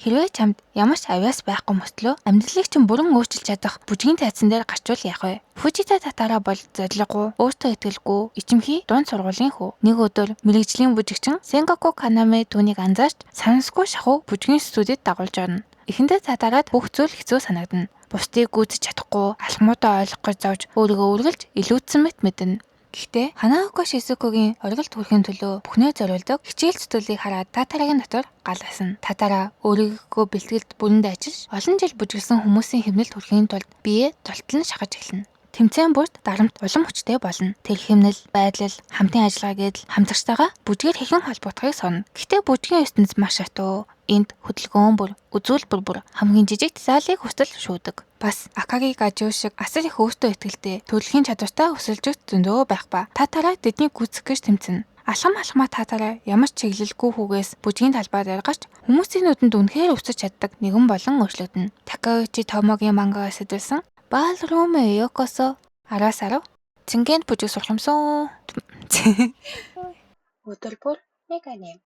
Хэрвээ чамд ямар ч авяас байхгүй мөртлөө амьдралыг чинь бүрэн өөрчилж чадах бүжгийн тайзан дээр гарчвал яах вэ? Фужита Татара бол зориггүй, өөртөө итгэлгүй, ичимхий дунд сургуулийн хүү. Нэг өдөр мэрэгжлийн бүжигчин Сенгоку Канаме түүнийг анзаарч санамсгүй шахуу бүжгийн студид дагуулж орно. Эхэндээ Татараад бүх зүйл хэцүү санагдана. Бусдыг гүйцэж чадахгүй, алхмуудаа ойлгох гэж зовж өөрийгөө үргэлж илүүдсэн мэт мэднэ. Гэхдээ Ханаоко Шизукугийн оргилд хүрэхин төлөө бүхнээ зориулдаг хичээл зүтгэлийг хараад Татарагийн дотор гал асна. Татара өөрийгөө бэлтгэлд бүрэнд ажиллаж олон жил бүжиглсэн хүмүүсийн хэмнэлд хүрэхийн тулд биеэ золтолн шахаж эхэлнэ. Тэмцээн бүрт дарамт улам хүчтэй болно. Тэр хэмнэл, байдлал, хамтын ажиллагаа гэдэл хамтарчтайгаа бүжгээр хэрхэн холбогдохыг сонно. Гэхдээ бүжгийн ертөнц маш хатуу. Энд хөдөлгөөн бүр, үзүүлбэр бүр хамгийн жижиг деталийг хүсэл шүүдэг. Бас Акаги Гажуу шиг асар их өөртөө итгэлтэй, төрөлхийн чадвартай өсөлжөг зөндөө байх ба Татара тэднийг гүйцэх гэж тэмцэнэ. Алхам Татара ямар ч чиглэлгүй хүүгээс бүжгийн талбай дээр гарч хүмүүсийн нүдэнд үнэхээр өвсөж чаддаг нэгэн болон өөрчлөгдөнө. Такаучи Томогийн мангаас сэдвсэн Ballroom Yokosо араасарав цингэнд бүжиг сурах юмсан. Өдөр бүр нэг аним.